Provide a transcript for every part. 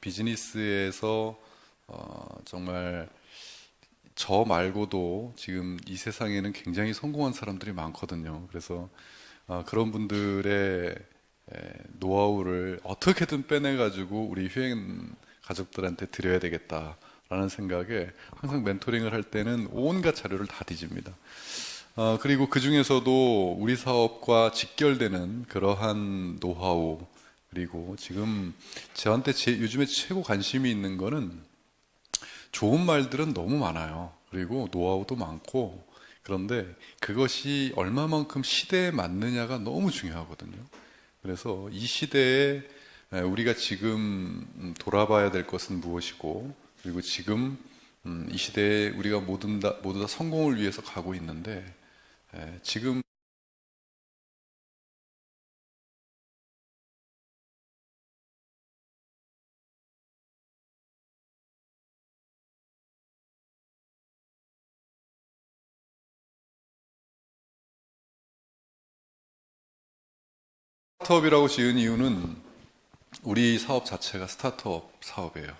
비즈니스에서 정말 저 말고도 지금 이 세상에는 굉장히 성공한 사람들이 많거든요. 그래서 그런 분들의 노하우를 어떻게든 빼내가지고 우리 휴행 가족들한테 드려야 되겠다라는 생각에 항상 멘토링을 할 때는 온갖 자료를 다 뒤집니다. 그리고 그 중에서도 우리 사업과 직결되는 그러한 노하우, 그리고 지금 저한테 요즘에 최고 관심이 있는 거는 좋은 말들은 너무 많아요. 그리고 노하우도 많고, 그런데 그것이 얼마만큼 시대에 맞느냐가 너무 중요하거든요. 그래서 이 시대에 우리가 지금 돌아봐야 될 것은 무엇이고, 그리고 지금 이 시대에 우리가 모두 다 성공을 위해서 가고 있는데, 지금 스타트업이라고 지은 이유는 우리 사업 자체가 스타트업 사업이에요.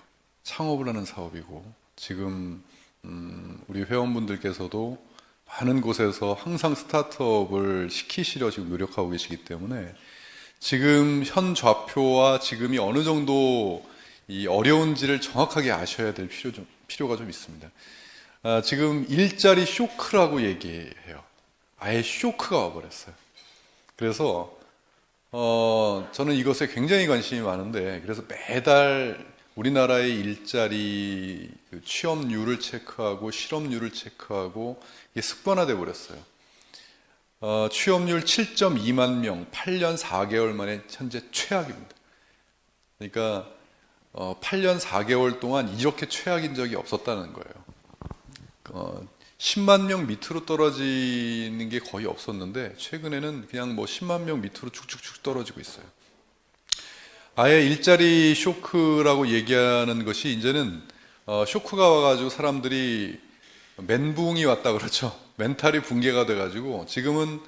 창업을 하는 사업이고, 지금 우리 회원분들께서도 많은 곳에서 항상 스타트업을 시키시려 지금 노력하고 계시기 때문에 지금 현 좌표와 지금이 어느 정도 이 어려운지를 정확하게 아셔야 될 필요가 좀 있습니다. 지금 일자리 쇼크라고 얘기해요. 아예 쇼크가 와버렸어요. 그래서 저는 이것에 굉장히 관심이 많은데, 그래서 매달 우리나라의 일자리 취업률을 체크하고 실업률을 체크하고 이게 습관화돼 버렸어요. 취업률 7.2만 명, 8년 4개월 만에 현재 최악입니다. 그러니까 8년 4개월 동안 이렇게 최악인 적이 없었다는 거예요. 10만 명 밑으로 떨어지는 게 거의 없었는데 최근에는 그냥 뭐 10만 명 밑으로 쭉쭉쭉 떨어지고 있어요. 아예 일자리 쇼크라고 얘기하는 것이 이제는 쇼크가 와가지고 사람들이 멘붕이 왔다 그러죠. 멘탈이 붕괴가 돼가지고 지금은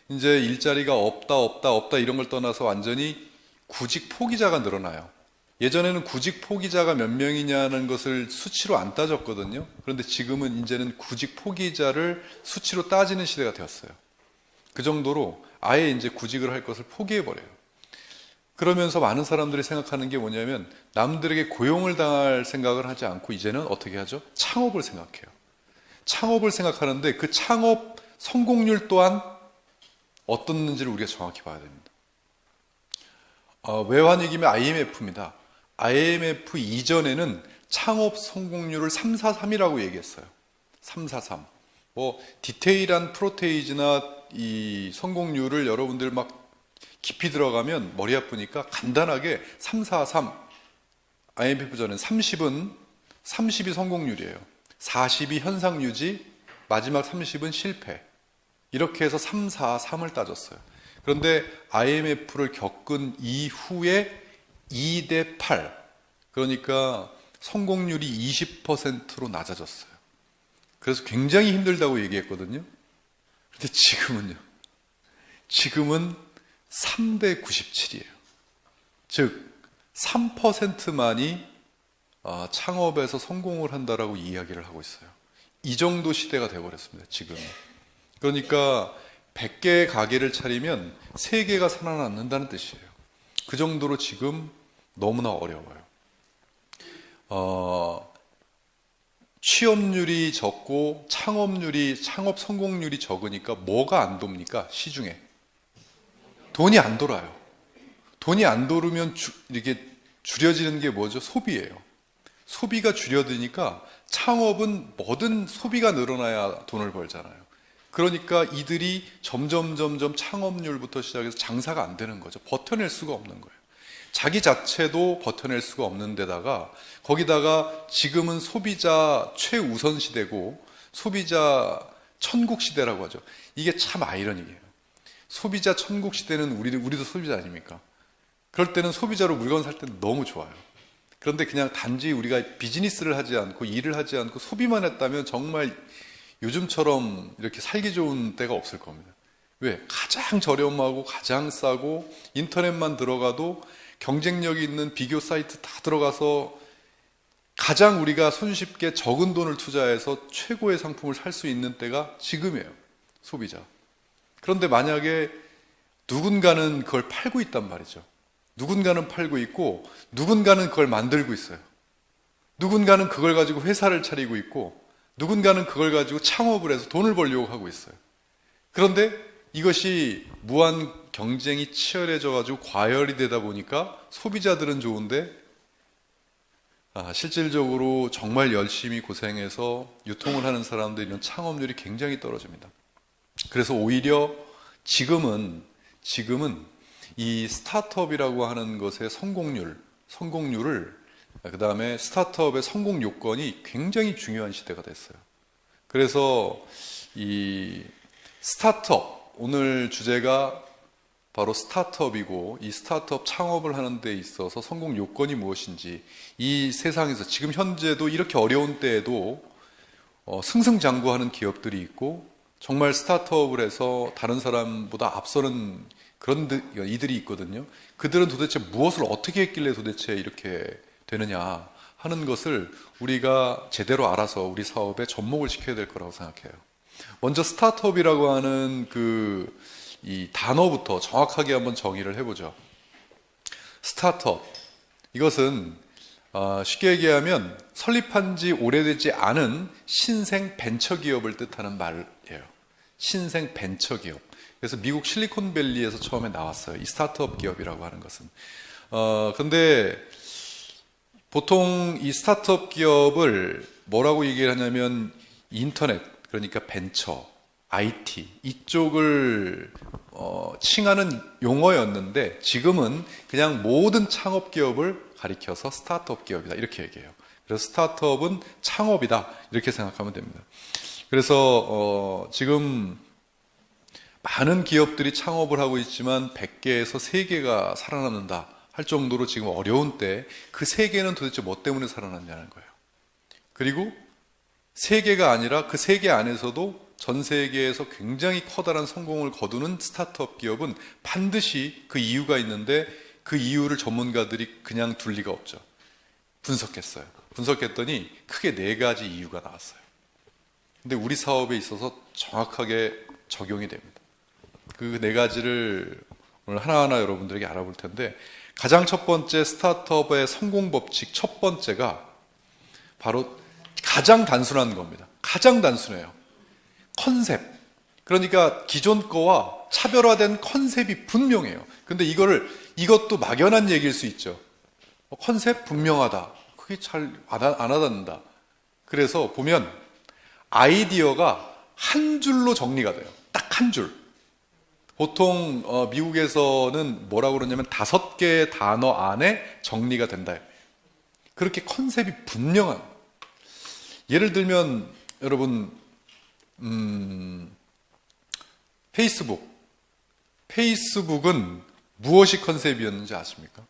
이제 일자리가 없다 이런 걸 떠나서 완전히 구직 포기자가 늘어나요. 예전에는 구직 포기자가 몇 명이냐는 것을 수치로 안 따졌거든요. 그런데 지금은 이제는 구직 포기자를 수치로 따지는 시대가 되었어요. 그 정도로 아예 이제 구직을 할 것을 포기해버려요. 그러면서 많은 사람들이 생각하는 게 뭐냐면 남들에게 고용을 당할 생각을 하지 않고 이제는 어떻게 하죠? 창업을 생각해요. 창업을 생각하는데 그 창업 성공률 또한 어떻는지를 우리가 정확히 봐야 됩니다. 외환위기면 IMF입니다. IMF 이전에는 창업 성공률을 343이라고 얘기했어요. 343. 뭐 디테일한 프로테이지나 이 성공률을 여러분들 막 깊이 들어가면 머리 아프니까 간단하게 343. IMF 전엔 30이 성공률이에요. 40이 현상 유지, 마지막 30은 실패. 이렇게 해서 3, 4, 3을 따졌어요. 그런데 IMF를 겪은 이후에 2대 8, 그러니까 성공률이 20%로 낮아졌어요. 그래서 굉장히 힘들다고 얘기했거든요. 근데 지금은 3대 97이에요. 즉 3%만이 창업에서 성공을 한다라고 이야기를 하고 있어요. 이 정도 시대가 되어버렸습니다. 지금. 그러니까 100개의 가게를 차리면 3개가 살아남는다는 뜻이에요. 그 정도로 지금 너무나 어려워요. 취업률이 적고 창업 성공률이 적으니까 뭐가 안 돕니까? 시중에. 돈이 안 돌아요. 돈이 안 돌으면 이렇게 줄여지는 게 뭐죠? 소비예요. 소비가 줄여드니까 창업은 뭐든 소비가 늘어나야 돈을 벌잖아요. 그러니까 이들이 점점 창업률부터 시작해서 장사가 안 되는 거죠. 버텨낼 수가 없는 거예요. 자기 자체도 버텨낼 수가 없는 데다가 거기다가 지금은 소비자 최우선 시대고 소비자 천국 시대라고 하죠. 이게 참 아이러니해요. 소비자 천국 시대는 우리도 소비자 아닙니까? 그럴 때는 소비자로 물건 살 때는 너무 좋아요. 그런데 그냥 단지 우리가 비즈니스를 하지 않고 일을 하지 않고 소비만 했다면 정말 요즘처럼 이렇게 살기 좋은 때가 없을 겁니다. 왜? 가장 저렴하고 가장 싸고 인터넷만 들어가도 경쟁력이 있는 비교 사이트 다 들어가서 가장 우리가 손쉽게 적은 돈을 투자해서 최고의 상품을 살 수 있는 때가 지금이에요. 소비자. 그런데 만약에 누군가는 그걸 팔고 있단 말이죠. 누군가는 팔고 있고 누군가는 그걸 만들고 있어요. 누군가는 그걸 가지고 회사를 차리고 있고 누군가는 그걸 가지고 창업을 해서 돈을 벌려고 하고 있어요. 그런데 이것이 무한 경쟁이 치열해져 가지고 과열이 되다 보니까 소비자들은 좋은데 실질적으로 정말 열심히 고생해서 유통을 하는 사람들은 창업률이 굉장히 떨어집니다. 그래서 오히려 지금은 이 스타트업이라고 하는 것의 성공률을 그 다음에 스타트업의 성공 요건이 굉장히 중요한 시대가 됐어요. 그래서 이 스타트업, 오늘 주제가 바로 스타트업이고 이 스타트업 창업을 하는 데 있어서 성공 요건이 무엇인지 이 세상에서 지금 현재도 이렇게 어려운 때에도 승승장구하는 기업들이 있고 정말 스타트업을 해서 다른 사람보다 앞서는 그런 이들이 있거든요. 그들은 도대체 무엇을 어떻게 했길래 도대체 이렇게 되느냐 하는 것을 우리가 제대로 알아서 우리 사업에 접목을 시켜야 될 거라고 생각해요. 먼저 스타트업이라고 하는 이 단어부터 정확하게 한번 정의를 해보죠. 스타트업, 이것은 쉽게 얘기하면 설립한 지 오래되지 않은 신생 벤처기업을 뜻하는 말이에요. 신생 벤처기업. 그래서 미국 실리콘밸리에서 처음에 나왔어요. 이 스타트업 기업이라고 하는 것은. 근데 보통 이 스타트업 기업을 뭐라고 얘기를 하냐면 인터넷, 그러니까 벤처, IT 이쪽을 칭하는 용어였는데 지금은 그냥 모든 창업 기업을 가리켜서 스타트업 기업이다 이렇게 얘기해요. 그래서 스타트업은 창업이다 이렇게 생각하면 됩니다. 그래서 지금 많은 기업들이 창업을 하고 있지만 100개에서 3개가 살아남는다 할 정도로 지금 어려운 때 그 3개는 도대체 뭐 때문에 살아났냐는 거예요. 그리고 3개가 아니라 그 3개 안에서도 전 세계에서 굉장히 커다란 성공을 거두는 스타트업 기업은 반드시 그 이유가 있는데 그 이유를 전문가들이 그냥 둘 리가 없죠. 분석했어요. 분석했더니 크게 4가지 이유가 나왔어요. 근데 우리 사업에 있어서 정확하게 적용이 됩니다. 그 4가지를 오늘 하나하나 여러분들에게 알아볼 텐데 가장 첫 번째 스타트업의 성공 법칙 첫 번째가 바로 가장 단순한 겁니다. 가장 단순해요. 컨셉. 그러니까 기존 거와 차별화된 컨셉이 분명해요. 근데 이것도 막연한 얘기일 수 있죠. 컨셉 분명하다. 그게 잘 안 와닿는다. 그래서 보면 아이디어가 한 줄로 정리가 돼요. 딱 한 줄. 보통 미국에서는 뭐라고 그러냐면 5개의 단어 안에 정리가 된다. 그렇게 컨셉이 분명한. 예를 들면 여러분 페이스북은 무엇이 컨셉이었는지 아십니까?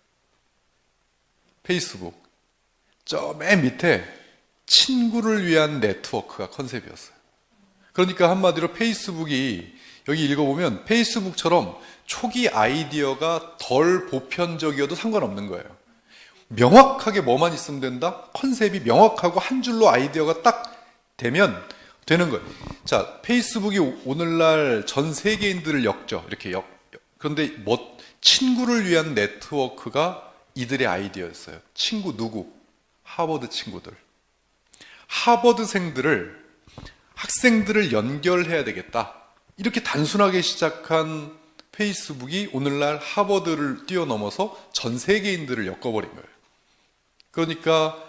페이스북 저 맨 밑에 친구를 위한 네트워크가 컨셉이었어요. 그러니까 한마디로 페이스북이 여기 읽어보면 페이스북처럼 초기 아이디어가 덜 보편적이어도 상관없는 거예요. 명확하게 뭐만 있으면 된다? 컨셉이 명확하고 한 줄로 아이디어가 딱 되면 되는 거예요. 자, 페이스북이 오늘날 전 세계인들을 엮죠. 이렇게 그런데 친구를 위한 네트워크가 이들의 아이디어였어요. 친구 누구? 하버드 친구들. 하버드생들을 학생들을 연결해야 되겠다. 이렇게 단순하게 시작한 페이스북이 오늘날 하버드를 뛰어넘어서 전 세계인들을 엮어버린 거예요. 그러니까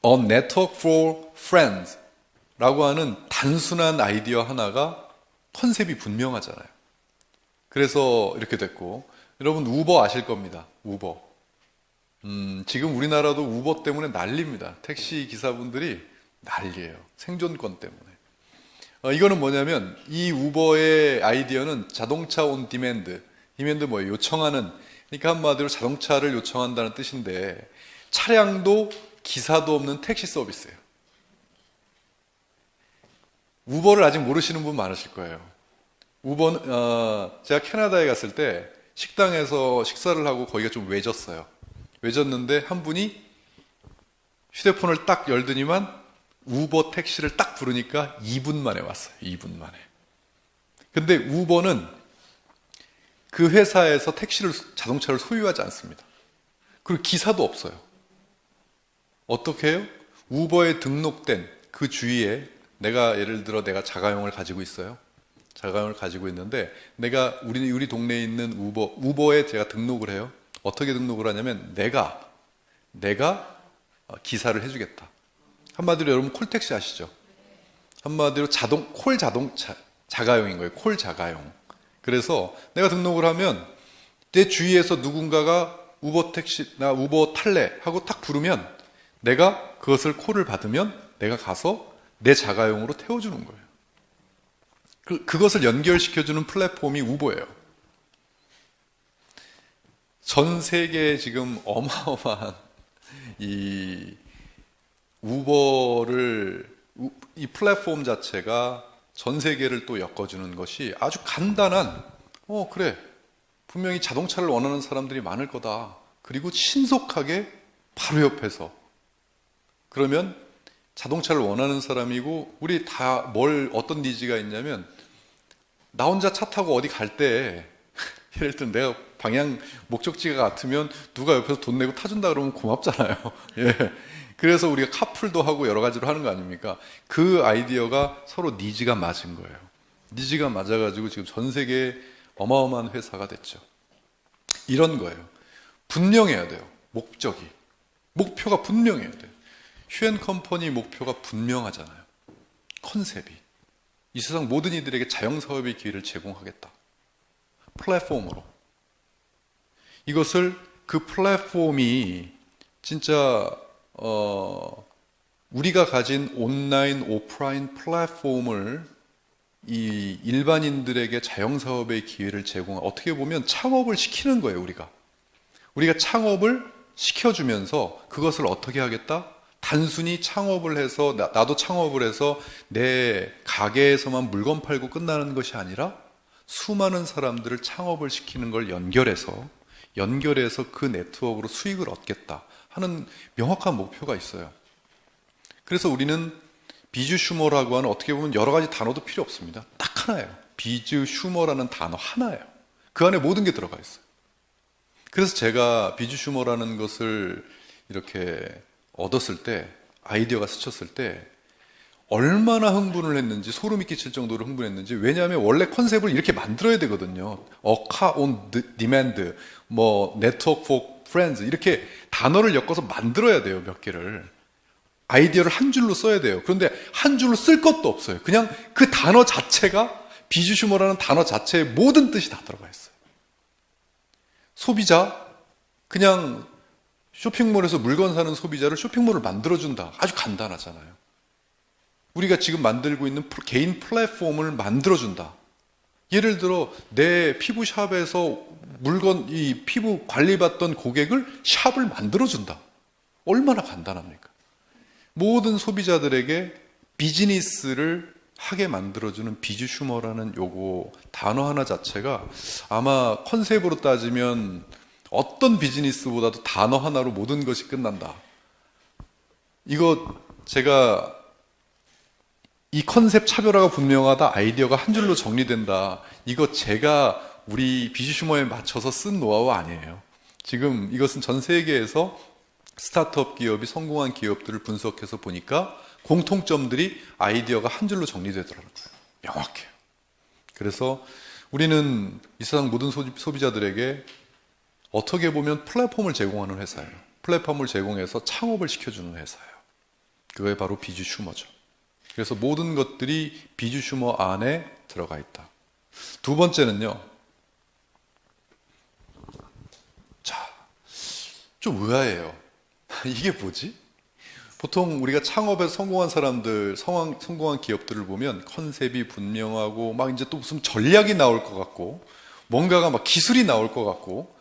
A Network for Friends 라고 하는 단순한 아이디어 하나가 컨셉이 분명하잖아요. 그래서 이렇게 됐고, 여러분 우버 아실 겁니다. 우버. 지금 우리나라도 우버 때문에 난립니다. 택시 기사분들이 난리예요. 생존권 때문에. 이거는 뭐냐면 이 우버의 아이디어는 자동차 온 디맨드. 디맨드 뭐예요? 요청하는. 그러니까 한마디로 자동차를 요청한다는 뜻인데 차량도 기사도 없는 택시 서비스예요. 우버를 아직 모르시는 분 많으실 거예요. 우버는 제가 캐나다에 갔을 때 식당에서 식사를 하고 거기가 좀 외졌어요. 외졌는데 한 분이 휴대폰을 딱 열더니만 우버 택시를 딱 부르니까 2분 만에 왔어요. 2분 만에. 근데 우버는 그 회사에서 자동차를 소유하지 않습니다. 그리고 기사도 없어요. 어떻게 해요? 우버에 등록된 그 주위에 예를 들어 내가 자가용을 가지고 있어요. 자가용을 가지고 있는데 우리 동네에 있는 우버에 제가 등록을 해요. 어떻게 등록을 하냐면 내가 기사를 해주겠다. 한마디로 여러분 콜택시 아시죠? 한마디로 자가용인 거예요. 콜 자가용. 그래서 내가 등록을 하면 내 주위에서 누군가가 우버 택시, 나 우버 탈래 하고 딱 부르면 내가 그것을 콜을 받으면 내가 가서 내 자가용으로 태워주는 거예요. 그것을 연결시켜주는 플랫폼이 우버예요. 전 세계에 지금 어마어마한 이 이 플랫폼 자체가 전 세계를 또 엮어주는 것이 아주 간단한, 그래. 분명히 자동차를 원하는 사람들이 많을 거다. 그리고 신속하게 바로 옆에서. 그러면 자동차를 원하는 사람이고, 우리 다 어떤 니즈가 있냐면, 나 혼자 차 타고 어디 갈 때, 예를 들면 내가 목적지가 같으면 누가 옆에서 돈 내고 타준다 그러면 고맙잖아요. 예. 그래서 우리가 카풀도 하고 여러 가지로 하는 거 아닙니까? 그 아이디어가 서로 니즈가 맞은 거예요. 니즈가 맞아가지고 지금 전 세계에 어마어마한 회사가 됐죠. 이런 거예요. 분명해야 돼요. 목표가 분명해야 돼요. 휴앤컴퍼니 목표가 분명하잖아요. 컨셉이. 이 세상 모든 이들에게 자영사업의 기회를 제공하겠다. 플랫폼으로. 이것을 그 플랫폼이 진짜 우리가 가진 온라인, 오프라인 플랫폼을 이 일반인들에게 자영사업의 기회를 어떻게 보면 창업을 시키는 거예요, 우리가 창업을 시켜주면서 그것을 어떻게 하겠다? 단순히 창업을 해서, 나도 창업을 해서 내 가게에서만 물건 팔고 끝나는 것이 아니라 수많은 사람들을 창업을 시키는 걸 연결해서 그 네트워크로 수익을 얻겠다 하는 명확한 목표가 있어요. 그래서 우리는 비즈 슈머라고 하는, 어떻게 보면 여러 가지 단어도 필요 없습니다. 딱 하나예요. 비즈 슈머라는 단어 하나예요. 그 안에 모든 게 들어가 있어요. 그래서 제가 비즈 슈머라는 것을 이렇게 얻었을 때, 아이디어가 스쳤을 때 얼마나 흥분을 했는지, 소름이 끼칠 정도로 흥분했는지. 왜냐하면 원래 컨셉을 이렇게 만들어야 되거든요. car on demand, network for friends, 이렇게 단어를 엮어서 만들어야 돼요. 몇 개를. 아이디어를 한 줄로 써야 돼요. 그런데 한 줄로 쓸 것도 없어요. 그냥 그 단어 자체가, 비즈 슈머라는 단어 자체에 모든 뜻이 다 들어가 있어요. 소비자, 그냥 쇼핑몰에서 물건 사는 소비자를 쇼핑몰을 만들어준다. 아주 간단하잖아요. 우리가 지금 만들고 있는 개인 플랫폼을 만들어준다. 예를 들어 내 피부샵에서 피부 관리받던 고객을 샵을 만들어준다. 얼마나 간단합니까? 모든 소비자들에게 비즈니스를 하게 만들어주는 비즈 슈머라는 요거 단어 하나 자체가 아마 컨셉으로 따지면 어떤 비즈니스보다도 단어 하나로 모든 것이 끝난다. 이거 제가 이 컨셉 차별화가 분명하다, 아이디어가 한 줄로 정리된다, 이거 제가 우리 비즈 슈머에 맞춰서 쓴 노하우 아니에요. 지금 이것은 전 세계에서 스타트업 기업이 성공한 기업들을 분석해서 보니까 공통점들이 아이디어가 한 줄로 정리되더라고요. 명확해요. 그래서 우리는 이 세상 모든 소비자들에게 어떻게 보면 플랫폼을 제공하는 회사예요. 플랫폼을 제공해서 창업을 시켜주는 회사예요. 그게 바로 비즈 슈머죠. 그래서 모든 것들이 비즈 슈머 안에 들어가 있다. 두 번째는요. 자, 좀 의아해요. 이게 뭐지? 보통 우리가 창업에서 성공한 사람들, 성공한 기업들을 보면 컨셉이 분명하고 막 이제 또 무슨 전략이 나올 것 같고 뭔가가 막 기술이 나올 것 같고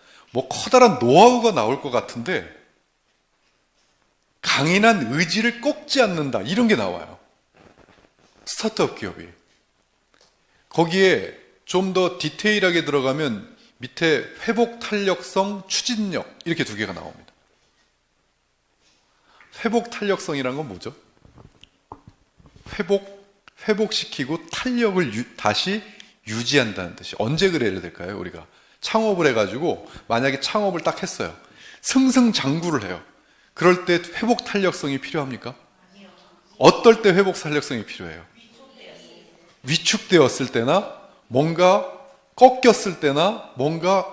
커다란 노하우가 나올 것 같은데 강인한 의지를 꺾지 않는다. 이런 게 나와요. 스타트업 기업이. 거기에 좀 더 디테일하게 들어가면 밑에 회복 탄력성, 추진력 이렇게 두 개가 나옵니다. 회복 탄력성이란 건 뭐죠? 회복시키고 탄력을 다시 유지한다는 뜻이. 언제 그래야 될까요? 우리가 창업을 해가지고 만약에 창업을 딱 했어요. 승승장구를 해요. 그럴 때 회복 탄력성이 필요합니까? 어떨 때 회복 탄력성이 필요해요? 위축되었을 때나 뭔가 꺾였을 때나 뭔가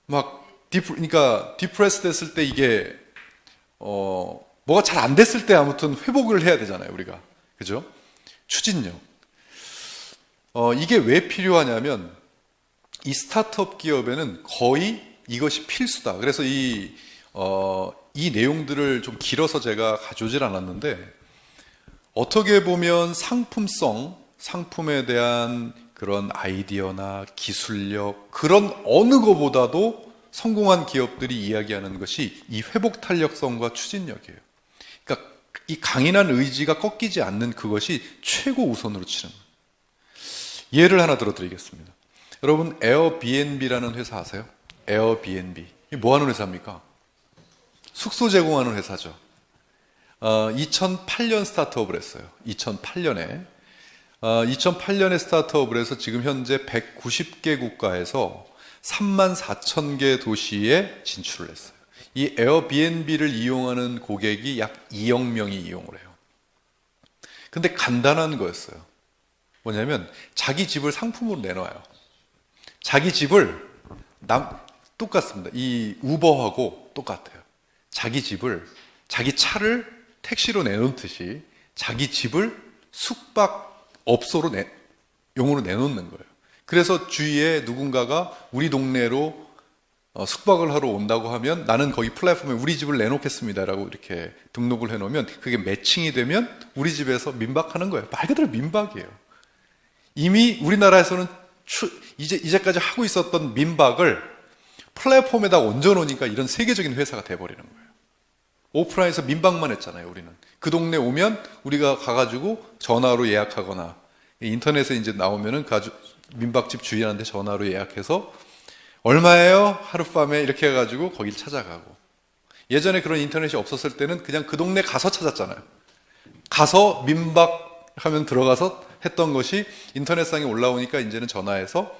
막 그러니까 디프레스 됐을 때 이게 뭐가 잘 안 됐을 때 아무튼 회복을 해야 되잖아요, 우리가. 그죠? 추진력. 이게 왜 필요하냐면 이 스타트업 기업에는 거의 이것이 필수다. 그래서 이 내용들을 좀 길어서 제가 가져오질 않았는데 어떻게 보면 상품에 대한 그런 아이디어나 기술력 그런 어느 것보다도 성공한 기업들이 이야기하는 것이 이 회복 탄력성과 추진력이에요. 그러니까 이 강인한 의지가 꺾이지 않는 그것이 최고 우선으로 치는 거예요. 예를 하나 들어드리겠습니다. 여러분 에어비앤비라는 회사 아세요? 에어비앤비. 이게 뭐 하는 회사입니까? 숙소 제공하는 회사죠. 2008년 스타트업을 했어요. 2008년에 스타트업을 해서 지금 현재 190개 국가에서 34,000개 도시에 진출을 했어요. 이 에어비앤비를 이용하는 고객이 약 2억 명이 이용을 해요. 근데 간단한 거였어요. 뭐냐면 자기 집을 상품으로 내놔요. 자기 집을 똑같습니다. 이 우버하고 똑같아요. 자기 차를 택시로 내놓듯이 자기 집을 숙박업소로 용으로 내놓는 거예요. 그래서 주위에 누군가가 우리 동네로 숙박을 하러 온다고 하면 나는 거기 플랫폼에 우리 집을 내놓겠습니다라고 이렇게 등록을 해놓으면 그게 매칭이 되면 우리 집에서 민박하는 거예요. 말 그대로 민박이에요. 이미 우리나라에서는 이제까지 하고 있었던 민박을 플랫폼에다 얹어놓으니까 이런 세계적인 회사가 돼버리는 거예요. 오프라인에서 민박만 했잖아요, 우리는. 그 동네 오면 우리가 가가지고 전화로 예약하거나 인터넷에 이제 나오면은 민박집 주인한테 전화로 예약해서 얼마예요? 하룻밤에 이렇게 해가지고 거길 찾아가고. 예전에 그런 인터넷이 없었을 때는 그냥 그 동네 가서 찾았잖아요. 가서 민박하면 들어가서 했던 것이 인터넷상에 올라오니까 이제는 전화해서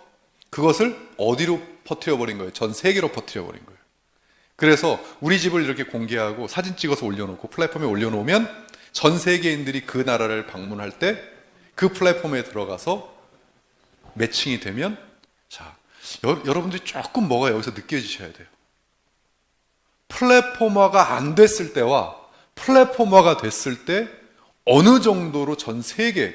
그것을 어디로 퍼뜨려버린 거예요? 전 세계로 퍼뜨려버린 거예요. 그래서 우리 집을 이렇게 공개하고 사진 찍어서 올려놓고 플랫폼에 올려놓으면 전 세계인들이 그 나라를 방문할 때 그 플랫폼에 들어가서 매칭이 되면 자, 여러분들이 조금 뭐가 여기서 느껴지셔야 돼요. 플랫폼화가 안 됐을 때와 플랫폼화가 됐을 때 어느 정도로 전 세계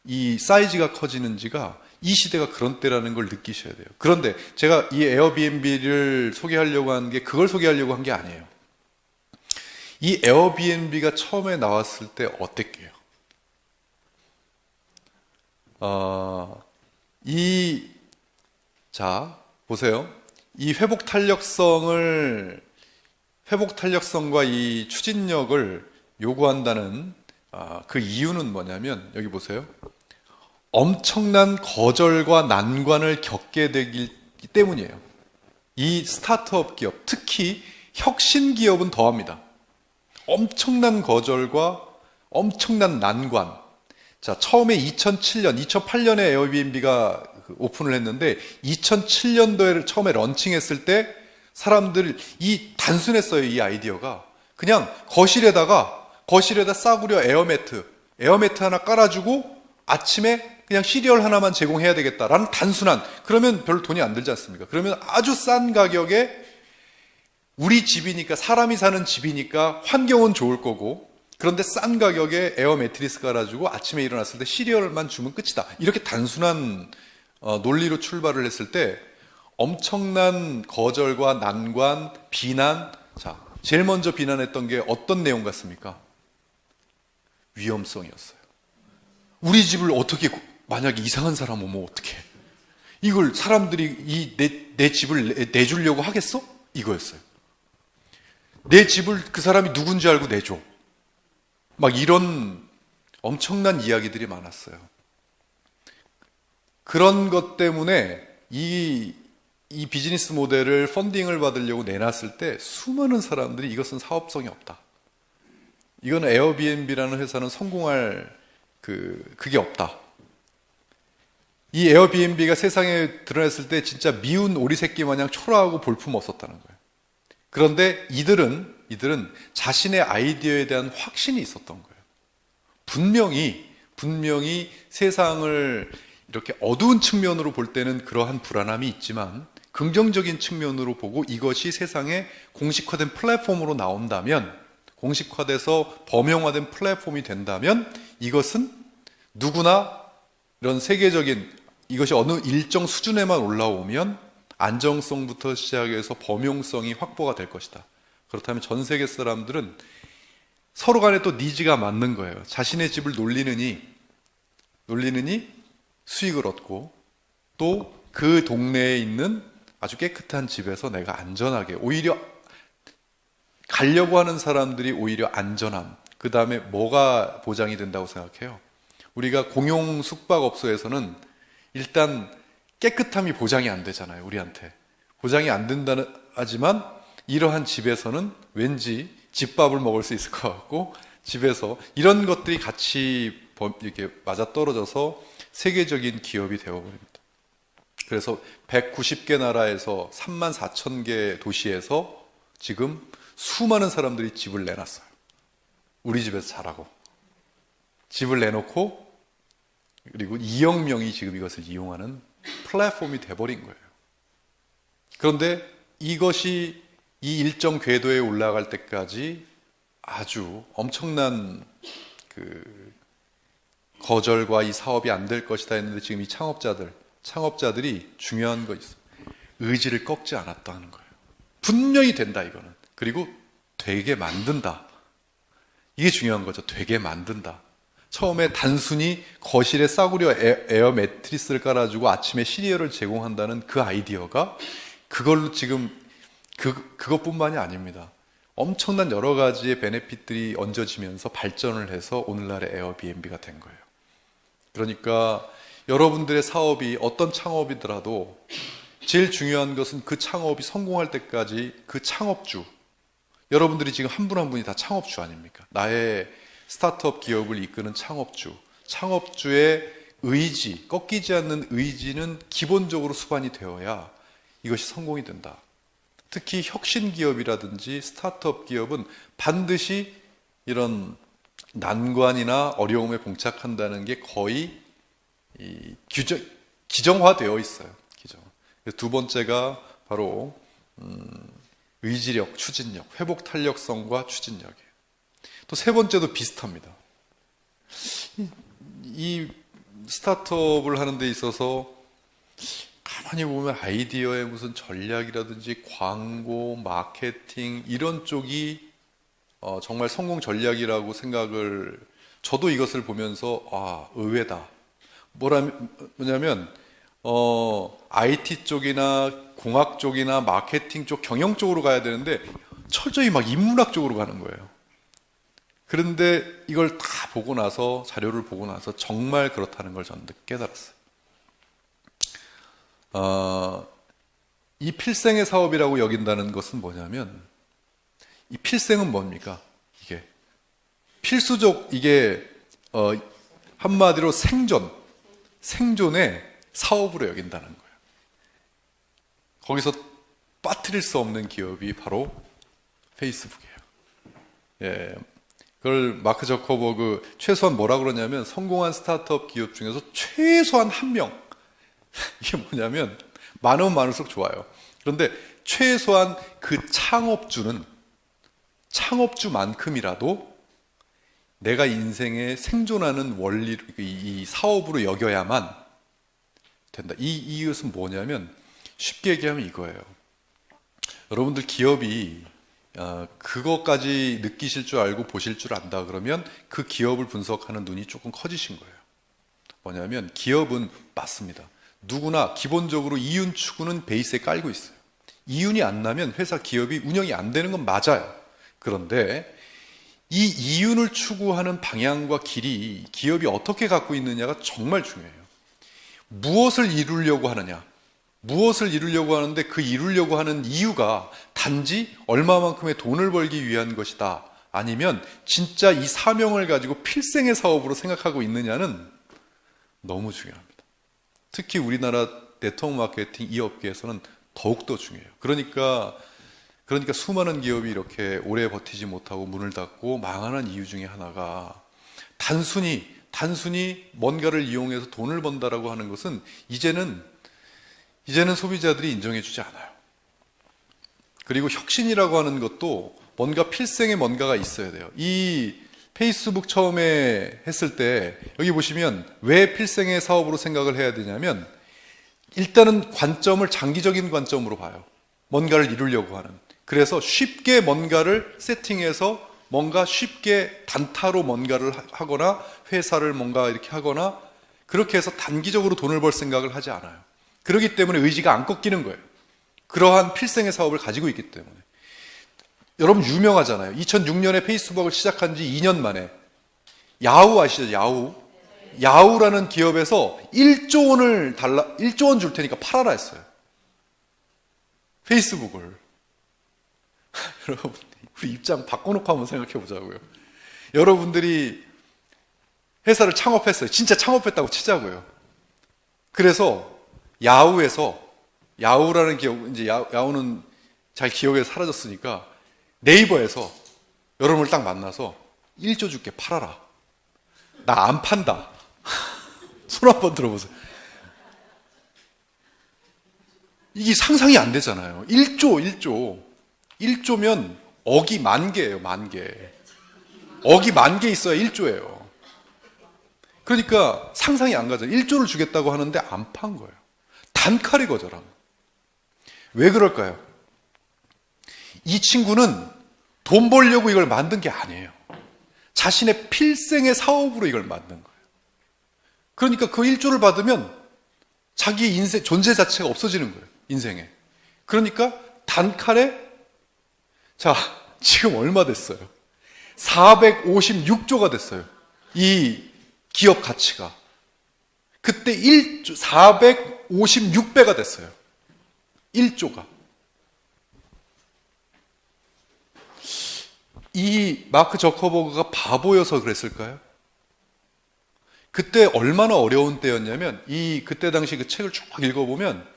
이 사이즈가 커지는지가 이 시대가 그런 때라는 걸 느끼셔야 돼요. 그런데 제가 이 에어비앤비를 소개하려고 한 게 그걸 소개하려고 한 게 아니에요. 이 에어비앤비가 처음에 나왔을 때 어땠게요? 자, 보세요. 이 회복 탄력성과 이 추진력을 요구한다는 그 이유는 뭐냐면 여기 보세요. 엄청난 거절과 난관을 겪게 되기 때문이에요. 이 스타트업 기업, 특히 혁신 기업은 더합니다. 엄청난 거절과 엄청난 난관. 자, 처음에 2008년에 에어비앤비가 오픈을 했는데 2007년도에 처음에 런칭했을 때 사람들 단순했어요. 이 아이디어가 그냥 거실에다 싸구려 에어매트 하나 깔아주고 아침에 그냥 시리얼 하나만 제공해야 되겠다라는 단순한, 그러면 별로 돈이 안 들지 않습니까? 그러면 아주 싼 가격에 우리 집이니까, 사람이 사는 집이니까 환경은 좋을 거고, 그런데 싼 가격에 에어 매트리스 깔아주고 아침에 일어났을 때 시리얼만 주면 끝이다. 이렇게 단순한 논리로 출발을 했을 때 엄청난 거절과 난관, 비난. 자, 제일 먼저 비난했던 게 어떤 내용 같습니까? 위험성이었어요. 우리 집을 어떻게, 만약에 이상한 사람 오면 어떡해? 이걸 사람들이 내 집을 내주려고 하겠어? 이거였어요. 내 집을 그 사람이 누군지 알고 내줘. 막 이런 엄청난 이야기들이 많았어요. 그런 것 때문에 이 이 비즈니스 모델을 펀딩을 받으려고 내놨을 때 수많은 사람들이 이것은 사업성이 없다. 이건 에어비앤비라는 회사는 성공할 그게 없다. 이 에어비앤비가 세상에 드러냈을 때 진짜 미운 오리 새끼 마냥 초라하고 볼품 없었다는 거예요. 그런데 이들은 자신의 아이디어에 대한 확신이 있었던 거예요. 분명히 세상을 이렇게 어두운 측면으로 볼 때는 그러한 불안함이 있지만 긍정적인 측면으로 보고 이것이 세상에 공식화된 플랫폼으로 나온다면, 공식화돼서 범용화된 플랫폼이 된다면 이것은 누구나 이런 세계적인, 이것이 어느 일정 수준에만 올라오면 안정성부터 시작해서 범용성이 확보가 될 것이다. 그렇다면 전 세계 사람들은 서로 간에 또 니즈가 맞는 거예요. 자신의 집을 놀리느니 수익을 얻고, 또 그 동네에 있는 아주 깨끗한 집에서 내가 안전하게, 오히려 가려고 하는 사람들이 오히려 안전함, 그 다음에 뭐가 보장이 된다고 생각해요? 우리가 공용 숙박업소에서는 일단 깨끗함이 보장이 안 되잖아요. 우리한테 보장이 안 된다는 하지만 이러한 집에서는 왠지 집밥을 먹을 수 있을 것 같고, 집에서 이런 것들이 같이 이렇게 맞아떨어져서 세계적인 기업이 되어버립니다. 그래서 190개 나라에서 34,000개 도시에서 지금 수많은 사람들이 집을 내놨어요. 우리 집에서 자라고 집을 내놓고, 그리고 2억 명이 지금 이것을 이용하는 플랫폼이 돼버린 거예요. 그런데 이것이 이 일정 궤도에 올라갈 때까지 아주 엄청난 거절과 이 사업이 안 될 것이다 했는데, 지금 이 창업자들이 중요한 거 있어요. 의지를 꺾지 않았다는 거예요. 분명히 된다, 이거는. 그리고 되게 만든다. 이게 중요한 거죠. 되게 만든다. 처음에 단순히 거실에 싸구려 에어 매트리스를 깔아주고 아침에 시리얼을 제공한다는 그 아이디어가 그걸로 지금 그것뿐만이 아닙니다. 엄청난 여러 가지의 베네핏들이 얹어지면서 발전을 해서 오늘날의 에어비앤비가 된 거예요. 그러니까 여러분들의 사업이 어떤 창업이더라도 제일 중요한 것은 그 창업이 성공할 때까지 그 창업주, 여러분들이 지금 한 분 한 분이 다 창업주 아닙니까? 나의 스타트업 기업을 이끄는 창업주의 의지, 꺾이지 않는 의지는 기본적으로 수반이 되어야 이것이 성공이 된다. 특히 혁신 기업이라든지 스타트업 기업은 반드시 이런 난관이나 어려움에 봉착한다는 게 거의 기정화되어 있어요. 두 번째가 바로 의지력, 추진력, 회복 탄력성과 추진력이에요. 또 세 번째도 비슷합니다. 이 스타트업을 하는 데 있어서 가만히 보면 아이디어의 무슨 전략이라든지 광고, 마케팅 이런 쪽이 정말 성공 전략이라고 생각을, 저도 이것을 보면서 의외다. 뭐냐면 IT 쪽이나 공학 쪽이나 마케팅 쪽, 경영 쪽으로 가야 되는데 철저히 막 인문학 쪽으로 가는 거예요. 그런데 이걸 다 보고 나서, 자료를 보고 나서 정말 그렇다는 걸 저는 깨달았어요. 이 필생의 사업이라고 여긴다는 것은 뭐냐면, 이 필생은 뭡니까? 이게 필수적, 이게 한마디로 생존의 사업으로 여긴다는 거예요. 거기서 빠뜨릴 수 없는 기업이 바로 페이스북이에요. 예, 그걸 마크 저커버그 최소한 뭐라 그러냐면, 성공한 스타트업 기업 중에서 최소한 한 명, 이게 뭐냐면 많으면 많을수록 좋아요. 그런데 최소한 그 창업주만큼이라도 내가 인생에 생존하는 원리, 이 사업으로 여겨야만 된다. 이것은 뭐냐면, 쉽게 얘기하면 이거예요. 여러분들 기업이 그것까지 느끼실 줄 알고 보실 줄 안다 그러면 그 기업을 분석하는 눈이 조금 커지신 거예요. 뭐냐면, 기업은 맞습니다. 누구나 기본적으로 이윤 추구는 베이스에 깔고 있어요. 이윤이 안 나면 회사 기업이 운영이 안 되는 건 맞아요. 그런데 이 이윤을 추구하는 방향과 길이 기업이 어떻게 갖고 있느냐가 정말 중요해요. 무엇을 이루려고 하느냐, 무엇을 이루려고 하는데 그 이루려고 하는 이유가 단지 얼마만큼의 돈을 벌기 위한 것이다, 아니면 진짜 이 사명을 가지고 필생의 사업으로 생각하고 있느냐는 너무 중요합니다. 특히 우리나라 네트워크 마케팅 이 업계에서는 더욱더 중요해요. 그러니까 수많은 기업이 이렇게 오래 버티지 못하고 문을 닫고 망하는 이유 중에 하나가 단순히 뭔가를 이용해서 돈을 번다라고 하는 것은 이제는 소비자들이 인정해 주지 않아요. 그리고 혁신이라고 하는 것도 뭔가 필생의 뭔가가 있어야 돼요. 이 페이스북 처음에 했을 때 여기 보시면 왜 필생의 사업으로 생각을 해야 되냐면 일단은 관점을 장기적인 관점으로 봐요. 뭔가를 이루려고 하는. 그래서 쉽게 뭔가를 세팅해서 뭔가 쉽게 단타로 뭔가를 하거나 회사를 뭔가 이렇게 하거나 그렇게 해서 단기적으로 돈을 벌 생각을 하지 않아요. 그렇기 때문에 의지가 안 꺾이는 거예요. 그러한 필생의 사업을 가지고 있기 때문에. 여러분 유명하잖아요. 2006년에 페이스북을 시작한 지 2년 만에 야후 아시죠? 야후라는 기업에서 1조 원 줄 테니까 팔아라 했어요. 페이스북을. 여러분, 우리 입장 바꿔놓고 한번 생각해 보자고요. 여러분들이 회사를 창업했어요. 진짜 창업했다고 치자고요. 그래서 야후라는 기업, 이제 야후는 잘 기억에서 사라졌으니까 네이버에서 여러분을 딱 만나서 1조 줄게 팔아라. 나 안 판다. 손 한번 들어보세요. 이게 상상이 안 되잖아요. 1조면 억이 10,000개예요, 10,000개. 억이 10,000개 있어야 1조예요. 그러니까 상상이 안 가죠. 1조를 주겠다고 하는데 안 판 거예요. 단칼에 거절함. 왜 그럴까요? 이 친구는 돈 벌려고 이걸 만든 게 아니에요. 자신의 필생의 사업으로 이걸 만든 거예요. 그러니까 그 1조를 받으면 자기 인생, 존재 자체가 없어지는 거예요. 인생에. 그러니까 단칼에, 자, 지금 얼마 됐어요? 456조가 됐어요. 이 기업 가치가. 그때 456배가 됐어요. 1조가. 이 마크 저커버그가 바보여서 그랬을까요? 그때 얼마나 어려운 때였냐면 그때 당시 그 책을 쭉 읽어보면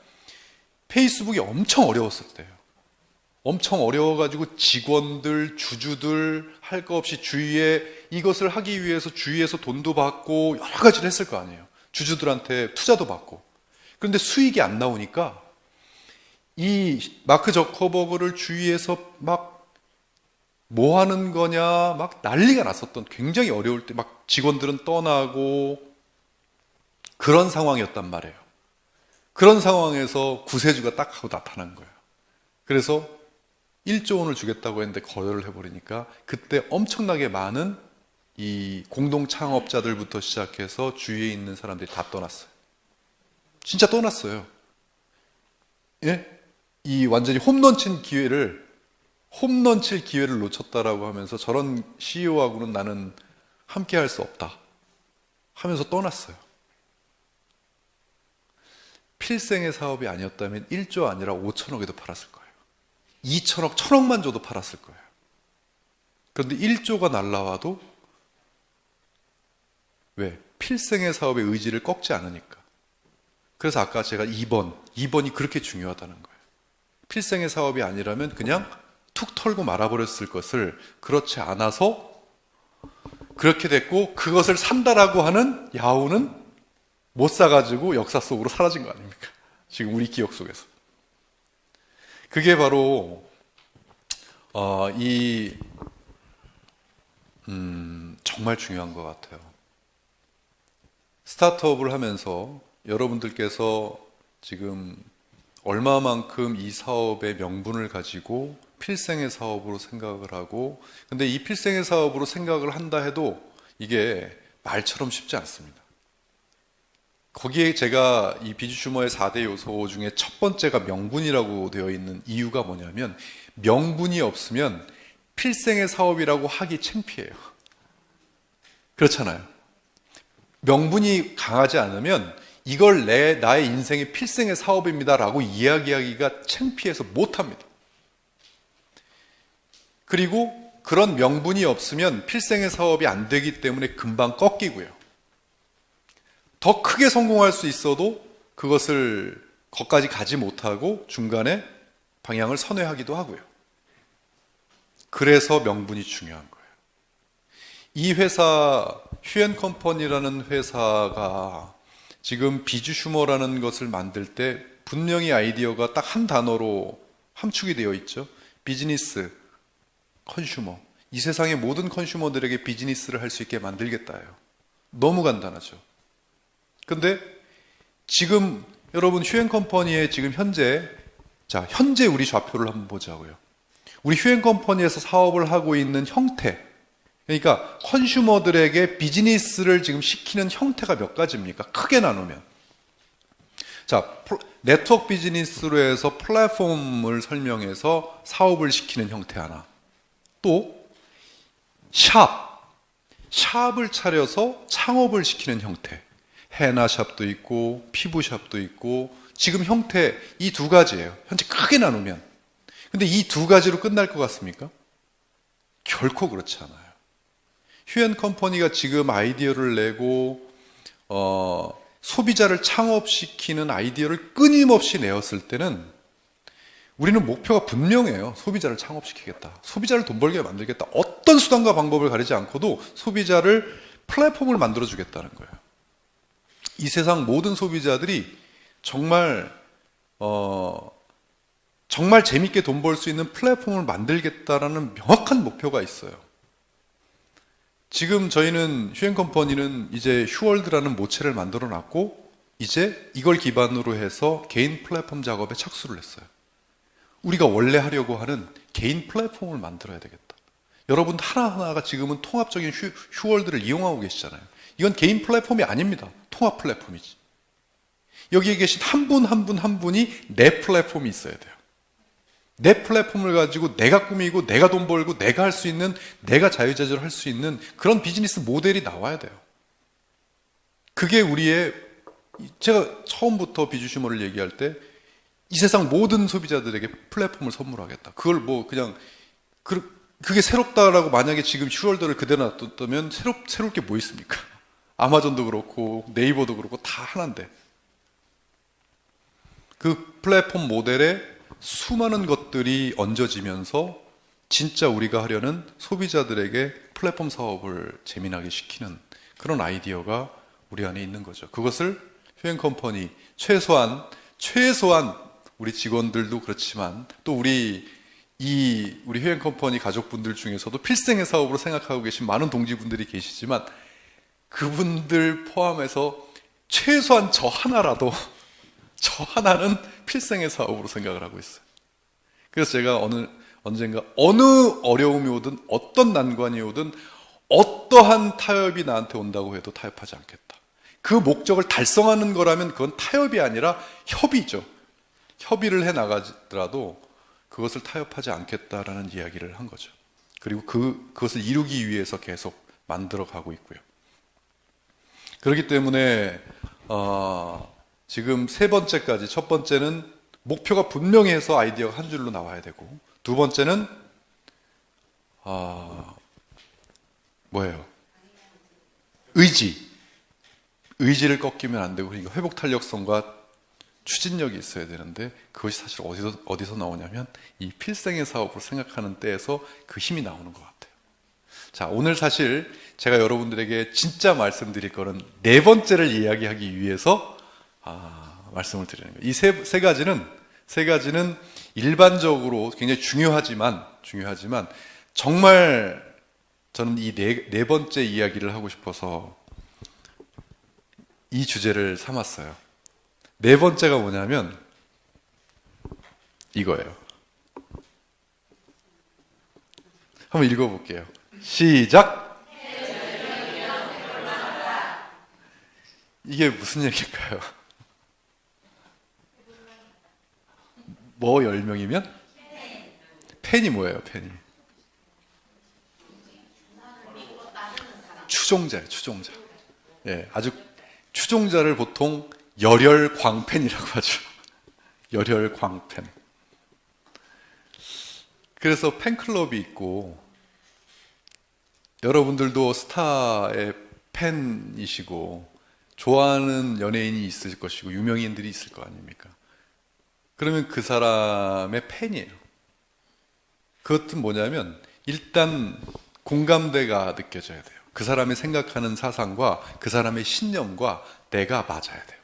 페이스북이 엄청 어려웠을 때예요. 엄청 어려워가지고 직원들, 주주들 할 거 없이 주위에 이것을 하기 위해서 주위에서 돈도 받고 여러 가지를 했을 거 아니에요. 주주들한테 투자도 받고. 그런데 수익이 안 나오니까 이 마크 저커버그를 주위에서 막 뭐 하는 거냐 막 난리가 났었던, 굉장히 어려울 때 막 직원들은 떠나고 그런 상황이었단 말이에요. 그런 상황에서 구세주가 딱 하고 나타난 거예요. 그래서 1조 원을 주겠다고 했는데 거절을 해버리니까 그때 엄청나게 많은 이 공동 창업자들부터 시작해서 주위에 있는 사람들이 다 떠났어요. 진짜 떠났어요. 예? 이 완전히 홈런 칠 기회를 놓쳤다라고 하면서 저런 CEO하고는 나는 함께 할 수 없다 하면서 떠났어요. 필생의 사업이 아니었다면 1조 아니라 5천억에도 팔았을 거예요. 2천억, 1,000억만 줘도 팔았을 거예요. 그런데 1조가 날라와도 왜? 필생의 사업의 의지를 꺾지 않으니까. 그래서 아까 제가 2번이 그렇게 중요하다는 거예요. 필생의 사업이 아니라면 그냥 툭 털고 말아버렸을 것을 그렇지 않아서 그렇게 됐고, 그것을 산다라고 하는 야후는 못 사가지고 역사 속으로 사라진 거 아닙니까? 지금 우리 기억 속에서. 그게 바로 정말 중요한 것 같아요. 스타트업을 하면서 여러분들께서 지금 얼마만큼 이 사업의 명분을 가지고 필생의 사업으로 생각을 하고, 근데 이 필생의 사업으로 생각을 한다 해도 이게 말처럼 쉽지 않습니다. 거기에 제가 이 비즈슈머의 4대 요소 중에 첫 번째가 명분이라고 되어 있는 이유가 뭐냐면, 명분이 없으면 필생의 사업이라고 하기 창피해요. 그렇잖아요. 명분이 강하지 않으면 이걸 나의 인생의 필생의 사업입니다라고 이야기하기가 창피해서 못합니다. 그리고 그런 명분이 없으면 필생의 사업이 안 되기 때문에 금방 꺾이고요. 더 크게 성공할 수 있어도 그것을 거기까지 가지 못하고 중간에 방향을 선회하기도 하고요. 그래서 명분이 중요한 거예요. 이 회사, 휴앤컴퍼니라는 회사가 지금 비주 슈머라는 것을 만들 때 분명히 아이디어가 딱 한 단어로 함축이 되어 있죠. 비즈니스, 컨슈머. 이 세상의 모든 컨슈머들에게 비즈니스를 할 수 있게 만들겠다예요. 너무 간단하죠. 근데 지금 여러분 휴앤컴퍼니의 지금 현재 우리 좌표를 한번 보자고요. 우리 휴앤컴퍼니에서 사업을 하고 있는 형태, 그러니까 컨슈머들에게 비즈니스를 지금 시키는 형태가 몇 가지입니까? 크게 나누면. 네트워크 비즈니스로 해서 플랫폼을 설명해서 사업을 시키는 형태 하나. 또 샵을 차려서 창업을 시키는 형태. 헤나샵도 있고 피부샵도 있고 지금 형태 이 두 가지예요. 현재 크게 나누면. 근데 이 두 가지로 끝날 것 같습니까? 결코 그렇지 않아요. 휴앤컴퍼니가 지금 아이디어를 내고 소비자를 창업시키는 아이디어를 끊임없이 내었을 때는 우리는 목표가 분명해요. 소비자를 창업시키겠다. 소비자를 돈 벌게 만들겠다. 어떤 수단과 방법을 가리지 않고도 소비자를 플랫폼을 만들어주겠다는 거예요. 이 세상 모든 소비자들이 정말 재밌게 돈 벌 수 있는 플랫폼을 만들겠다라는 명확한 목표가 있어요. 지금 저희는 휴앤컴퍼니는 이제 휴월드라는 모체를 만들어 놨고 이제 이걸 기반으로 해서 개인 플랫폼 작업에 착수를 했어요. 우리가 원래 하려고 하는 개인 플랫폼을 만들어야 되겠다. 여러분 하나하나가 지금은 통합적인 휴월드를 이용하고 계시잖아요. 이건 개인 플랫폼이 아닙니다. 통합 플랫폼이지. 여기에 계신 한 분 한 분이 내 플랫폼이 있어야 돼요. 내 플랫폼을 가지고 내가 꾸미고 내가 돈 벌고 내가 할 수 있는, 내가 자유자재로 할 수 있는 그런 비즈니스 모델이 나와야 돼요. 그게 제가 처음부터 비주슈머를 얘기할 때 이 세상 모든 소비자들에게 플랫폼을 선물하겠다. 그걸 그게 새롭다라고 만약에 지금 휴월더를 그대로 놔뒀다면 새로울 게 뭐 있습니까? 아마존도 그렇고 네이버도 그렇고 다 하나인데 그 플랫폼 모델에 수많은 것들이 얹어지면서 진짜 우리가 하려는 소비자들에게 플랫폼 사업을 재미나게 시키는 그런 아이디어가 우리 안에 있는 거죠. 그것을 휴앤컴퍼니 최소한 우리 직원들도 그렇지만 또 우리 휴앤컴퍼니 가족분들 중에서도 필생의 사업으로 생각하고 계신 많은 동지분들이 계시지만 그분들 포함해서 최소한 저 하나는 필생의 사업으로 생각을 하고 있어요. 그래서 제가 언젠가 어느 어려움이 오든 어떤 난관이 오든 어떠한 타협이 나한테 온다고 해도 타협하지 않겠다. 그 목적을 달성하는 거라면 그건 타협이 아니라 협의죠. 협의를 해 나가더라도 그것을 타협하지 않겠다라는 이야기를 한 거죠. 그리고 그것을 이루기 위해서 계속 만들어 가고 있고요. 그렇기 때문에 지금 세 번째까지, 첫 번째는 목표가 분명히 해서 아이디어가 한 줄로 나와야 되고, 두 번째는 뭐예요? 의지를 꺾이면 안 되고, 그러니까 회복 탄력성과 추진력이 있어야 되는데 그것이 사실 어디서 나오냐면 이 필생의 사업으로 생각하는 때에서 그 힘이 나오는 것 같아요. 자, 오늘 사실 제가 여러분들에게 진짜 말씀드릴 거는 네 번째를 이야기하기 위해서 말씀을 드리는 거예요. 이 세 가지는 일반적으로 굉장히 중요하지만 정말 저는 이 네 번째 이야기를 하고 싶어서 이 주제를 삼았어요. 네 번째가 뭐냐면 이거예요. 한번 읽어볼게요. 시작! 이게 무슨 얘기일까요? 뭐 10명이면? 펜이 뭐예요, 펜이? 추종자예요, 추종자. 예, 아주 추종자를 보통 열혈 광팬이라고 하죠. 열혈 광팬. 그래서 팬클럽이 있고, 여러분들도 스타의 팬이시고, 좋아하는 연예인이 있을 것이고, 유명인들이 있을 거 아닙니까? 그러면 그 사람의 팬이에요. 그것은 뭐냐면, 일단 공감대가 느껴져야 돼요. 그 사람이 생각하는 사상과 그 사람의 신념과 내가 맞아야 돼요.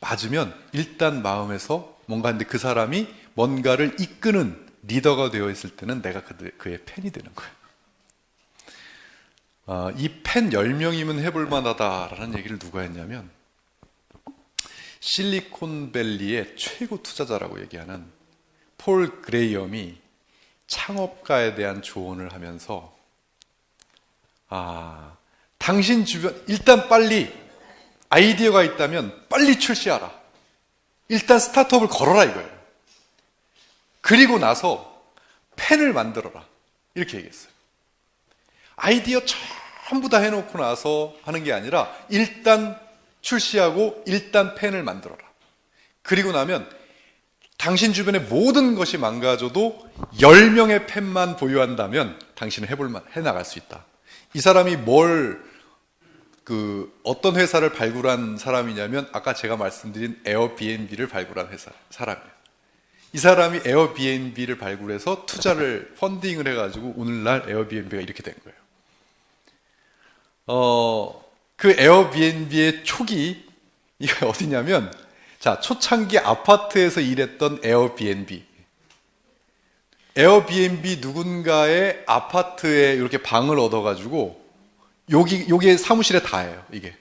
맞으면 일단 마음에서 뭔가, 근데 그 사람이 뭔가를 이끄는 리더가 되어 있을 때는 내가 그의 팬이 되는 거예요. 이 팬 10명이면 해볼 만하다라는 얘기를 누가 했냐면, 실리콘밸리의 최고 투자자라고 얘기하는 폴 그레이엄이 창업가에 대한 조언을 하면서, 당신 주변, 일단 빨리 아이디어가 있다면 빨리 출시하라. 일단 스타트업을 걸어라 이거예요. 그리고 나서 펜을 만들어라. 이렇게 얘기했어요. 아이디어 전부 다 해놓고 나서 하는 게 아니라 일단 출시하고 일단 펜을 만들어라. 그리고 나면 당신 주변의 모든 것이 망가져도 10명의 펜만 보유한다면 당신은 해나갈 수 있다. 이 사람이 어떤 회사를 발굴한 사람이냐면, 아까 제가 말씀드린 에어비앤비를 발굴한 사람이에요. 이 사람이 에어비앤비를 발굴해서 투자를, 펀딩을 해가지고 오늘날 에어비앤비가 이렇게 된 거예요. 그 에어비앤비의 초기, 이게 어디냐면, 초창기 아파트에서 일했던 에어비앤비. 에어비앤비 누군가의 아파트에 이렇게 방을 얻어가지고, 요게 사무실에 다예요, 이게.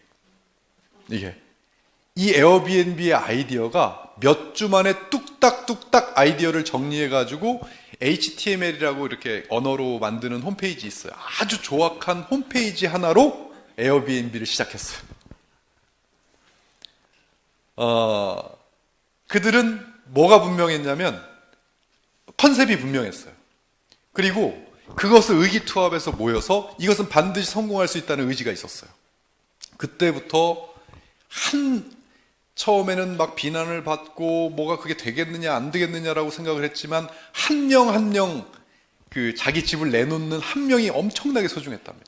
이 에어비앤비의 아이디어가 몇 주 만에 뚝딱뚝딱 아이디어를 정리해가지고 HTML이라고 이렇게 언어로 만드는 홈페이지 있어요. 아주 조악한 홈페이지 하나로 에어비앤비를 시작했어요. 그들은 뭐가 분명했냐면 컨셉이 분명했어요. 그리고 그것을 의기투합해서 모여서 이것은 반드시 성공할 수 있다는 의지가 있었어요. 그때부터 처음에는 막 비난을 받고 뭐가 그게 되겠느냐 안 되겠느냐라고 생각을 했지만 한 명 한 명 자기 집을 내놓는 한 명이 엄청나게 소중했답니다.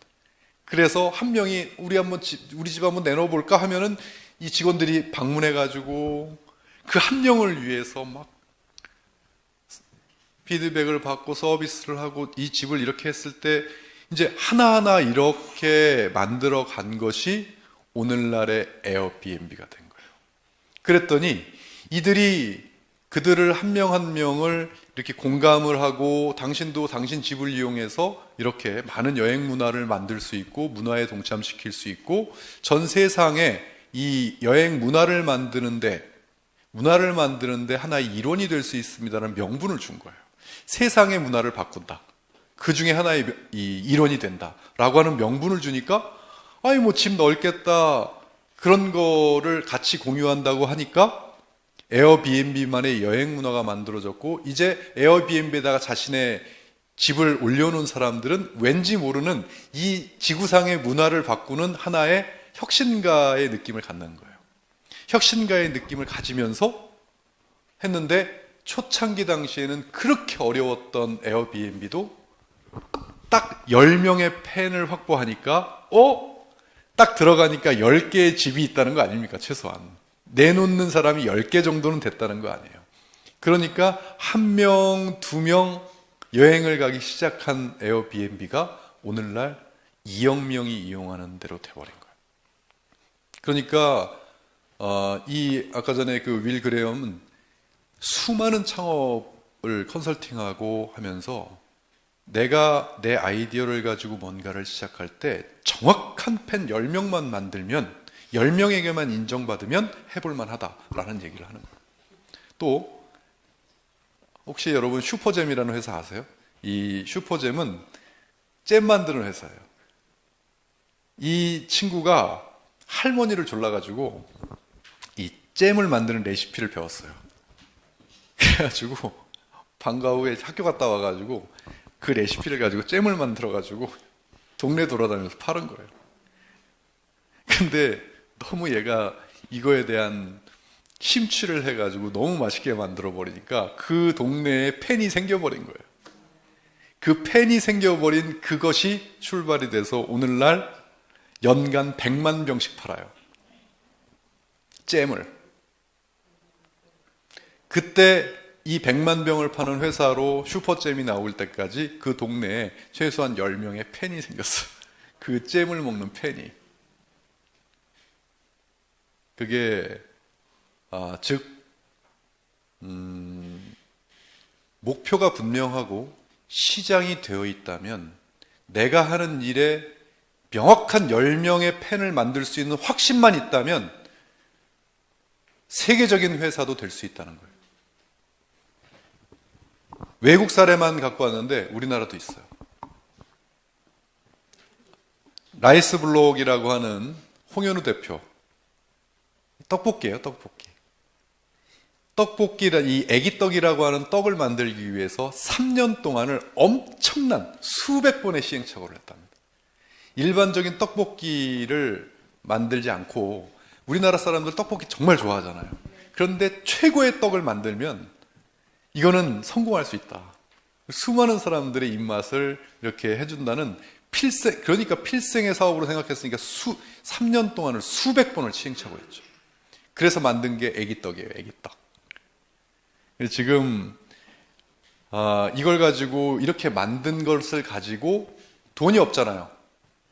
그래서 한 명이 우리 집 한번 내놓아볼까 하면은 이 직원들이 방문해가지고 그 한 명을 위해서 막 피드백을 받고 서비스를 하고 이 집을 이렇게 했을 때 이제 하나하나 이렇게 만들어 간 것이 오늘날의 에어비앤비가 된 거예요. 그랬더니 그들을 한 명 한 명을 이렇게 공감을 하고 당신도 당신 집을 이용해서 이렇게 많은 여행 문화를 만들 수 있고 문화에 동참시킬 수 있고 전 세상에 이 여행 문화를 만드는데 하나의 일원이 될 수 있습니다라는 명분을 준 거예요. 세상의 문화를 바꾼다. 그 중에 하나의 일원이 된다. 라고 하는 명분을 주니까 집 넓겠다. 그런 거를 같이 공유한다고 하니까 에어비앤비만의 여행 문화가 만들어졌고 이제 에어비앤비에다가 자신의 집을 올려놓은 사람들은 왠지 모르는 이 지구상의 문화를 바꾸는 하나의 혁신가의 느낌을 갖는 거예요. 혁신가의 느낌을 가지면서 했는데 초창기 당시에는 그렇게 어려웠던 에어비앤비도 딱 10명의 팬을 확보하니까 딱 들어가니까 10개의 집이 있다는 거 아닙니까? 최소한 내놓는 사람이 10개 정도는 됐다는 거 아니에요. 그러니까 1명, 2명 여행을 가기 시작한 에어비앤비가 오늘날 2억 명이 이용하는 대로 돼버린 거예요. 그러니까 아까 전에 그 윌 그레엄은 수많은 창업을 컨설팅하고 하면서 내가 내 아이디어를 가지고 뭔가를 시작할 때 정확한 팬 10명만 만들면 10명에게만 인정받으면 해볼만 하다라는 얘기를 하는 거예요. 또 혹시 여러분 슈퍼잼이라는 회사 아세요? 이 슈퍼잼은 잼 만드는 회사예요. 이 친구가 할머니를 졸라가지고 이 잼을 만드는 레시피를 배웠어요. 그래가지고 방과 후에 학교 갔다 와가지고 그 레시피를 가지고 잼을 만들어가지고 동네 돌아다니면서 파는 거예요. 근데 너무 얘가 이거에 대한 심취를 해가지고 너무 맛있게 만들어 버리니까 그 동네에 팬이 생겨버린 거예요. 그 팬이 생겨버린 그것이 출발이 돼서 오늘날 연간 100만 병씩 팔아요. 잼을. 그때 이 100만 병을 파는 회사로 슈퍼잼이 나올 때까지 그 동네에 최소한 10명의 팬이 생겼어요. 그 잼을 먹는 팬이. 그게 즉 목표가 분명하고 시장이 되어 있다면 내가 하는 일에 명확한 10명의 팬을 만들 수 있는 확신만 있다면 세계적인 회사도 될 수 있다는 거예요. 외국 사례만 갖고 왔는데 우리나라도 있어요. 라이스블록이라고 하는 홍현우 대표. 떡볶이에요, 떡볶이. 떡볶이란 이 애기떡이라고 하는 떡을 만들기 위해서 3년 동안을 엄청난 수백 번의 시행착오를 했답니다. 일반적인 떡볶이를 만들지 않고 우리나라 사람들 떡볶이 정말 좋아하잖아요. 그런데 최고의 떡을 만들면 이거는 성공할 수 있다. 수많은 사람들의 입맛을 이렇게 해준다는 그러니까 필생의 사업으로 생각했으니까 3년 동안을 수백 번을 시행착오했죠. 그래서 만든 게 애기떡이에요, 애기떡. 지금 이걸 가지고 이렇게 만든 것을 가지고 돈이 없잖아요.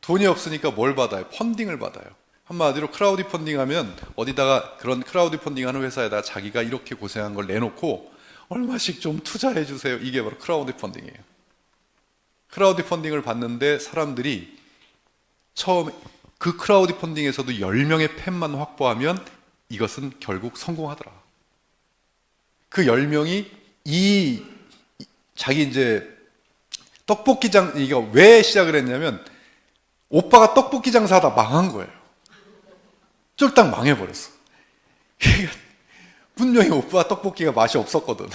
돈이 없으니까 뭘 받아요? 펀딩을 받아요. 한마디로 크라우드 펀딩하면 어디다가 그런 크라우드 펀딩하는 회사에다가 자기가 이렇게 고생한 걸 내놓고 얼마씩 좀 투자해 주세요. 이게 바로 크라우드 펀딩이에요. 크라우드 펀딩을 받는데 사람들이 처음 그 크라우드 펀딩에서도 10명의 팬만 확보하면 이것은 결국 성공하더라. 그 10명이 자기 이제 이거 왜 시작을 했냐면 오빠가 떡볶이 장사하다 망한 거예요. 쫄딱 망해버렸어. 분명히 오빠 떡볶이가 맛이 없었거든.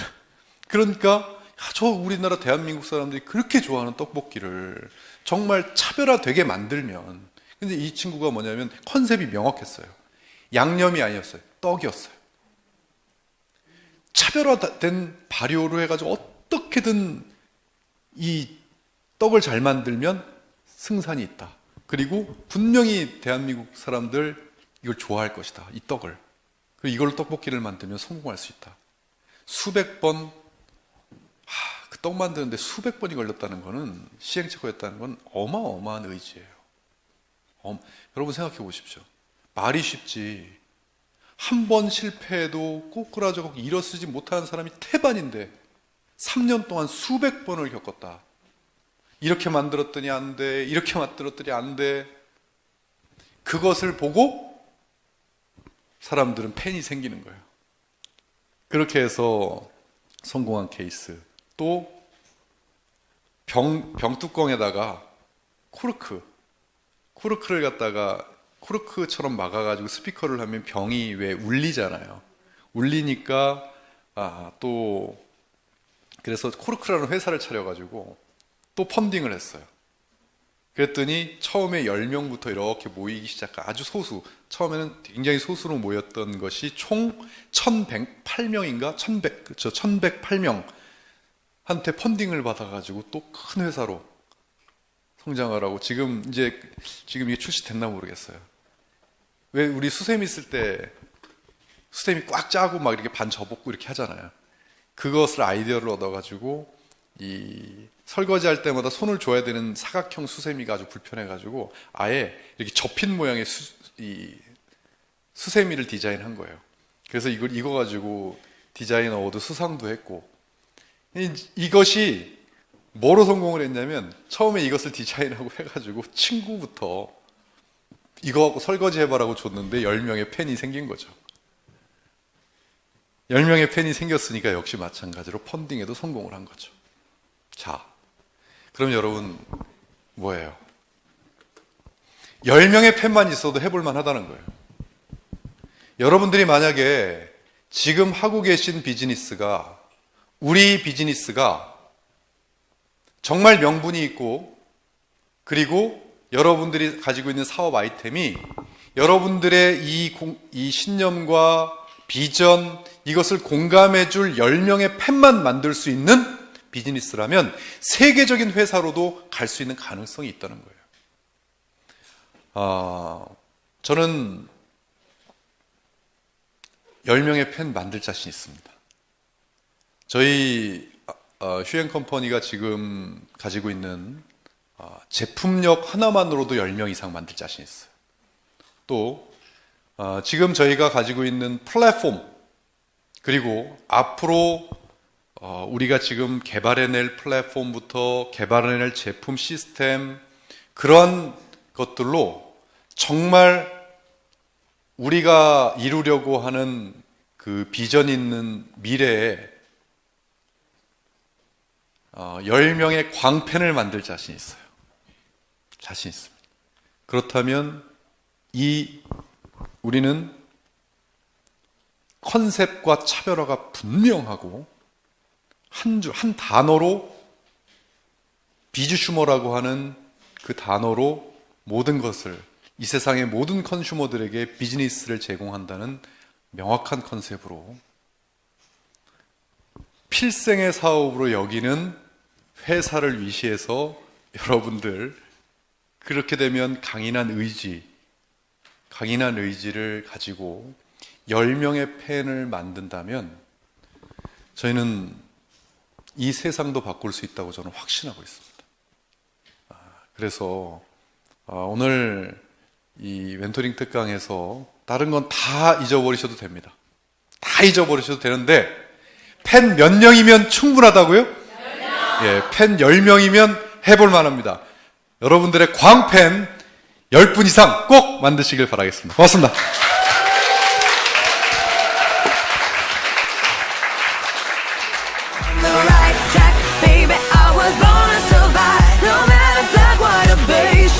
그러니까 저 우리나라 대한민국 사람들이 그렇게 좋아하는 떡볶이를 정말 차별화되게 만들면, 근데 이 친구가 뭐냐면 컨셉이 명확했어요. 양념이 아니었어요. 떡이었어요. 차별화된 발효로 해가지고 어떻게든 이 떡을 잘 만들면 승산이 있다. 그리고 분명히 대한민국 사람들 이걸 좋아할 것이다. 이 떡을. 그리고 이걸로 떡볶이를 만들면 성공할 수 있다. 수백 번, 그 떡 만드는데 수백 번이 걸렸다는 거는, 시행착오였다는 건 어마어마한 의지예요. 여러분 생각해 보십시오. 말이 쉽지. 한 번 실패해도 꼬꾸라져 일어서지 못하는 사람이 태반인데 3년 동안 수백 번을 겪었다. 이렇게 만들었더니 안 돼. 이렇게 만들었더니 안 돼. 그것을 보고 사람들은 팬이 생기는 거예요. 그렇게 해서 성공한 케이스. 또 병뚜껑에다가 코르크를 갖다가 코르크처럼 막아가지고 스피커를 하면 병이 왜 울리잖아요. 울리니까 또 그래서 코르크라는 회사를 차려가지고 또 펀딩을 했어요. 그랬더니 처음에 10명부터 이렇게 모이기 시작한 아주 소수, 처음에는 굉장히 소수로 모였던 것이 총 1108명인가? 1108명 한테 펀딩을 받아가지고 또 큰 회사로 성장을 하고 지금 이게 출시됐나 모르겠어요. 왜 우리 수세미 쓸 때 수세미 꽉 짜고 막 이렇게 반 접었고 이렇게 하잖아요. 그것을 아이디어를 얻어가지고 이 설거지할 때마다 손을 줘야 되는 사각형 수세미가 아주 불편해가지고 아예 이렇게 접힌 모양의 수세미를 디자인한 거예요. 그래서 이거 가지고 디자인 어워드 수상도 했고, 이것이 뭐로 성공을 했냐면 처음에 이것을 디자인하고 해가지고 친구부터 이거 하고 설거지 해봐라고 줬는데 10명의 팬이 생긴 거죠. 10명의 팬이 생겼으니까 역시 마찬가지로 펀딩에도 성공을 한 거죠. 자, 그럼 여러분 뭐예요? 10명의 팬만 있어도 해볼만 하다는 거예요. 여러분들이 만약에 지금 하고 계신 비즈니스가, 우리 비즈니스가 정말 명분이 있고, 그리고 여러분들이 가지고 있는 사업 아이템이 여러분들의 이 신념과 비전, 이것을 공감해 줄 10명의 팬만 만들 수 있는 비즈니스라면 세계적인 회사로도 갈 수 있는 가능성이 있다는 거예요. 저는 10명의 팬 만들 자신 있습니다. 저희 휴앤컴퍼니가 지금 가지고 있는 제품력 하나만으로도 10명 이상 만들 자신 있어요. 또 지금 저희가 가지고 있는 플랫폼, 그리고 앞으로 우리가 지금 개발해낼 플랫폼부터 개발해낼 제품 시스템, 그런 것들로 정말 우리가 이루려고 하는 그 비전 있는 미래에 10명의 광팬을 만들 자신 있어요. 자신 있습니다. 그렇다면 우리는 컨셉과 차별화가 분명하고 한 단어로, 비주슈머라고 하는 그 단어로 모든 것을, 이 세상의 모든 컨슈머들에게 비즈니스를 제공한다는 명확한 컨셉으로 필생의 사업으로 여기는 회사를 위시해서 여러분들, 그렇게 되면 강인한 의지를 가지고 10명의 팬을 만든다면 저희는 이 세상도 바꿀 수 있다고 저는 확신하고 있습니다. 그래서 오늘 이 멘토링 특강에서 다른 건 다 잊어버리셔도 됩니다. 다 잊어버리셔도 되는데 팬 몇 명이면 충분하다고요? 예, 팬 10명이면 해볼 만합니다. 여러분들의 광팬 10분 이상 꼭 만드시길 바라겠습니다. 고맙습니다. Baby, I was born to survive. No matter black, white, or beige,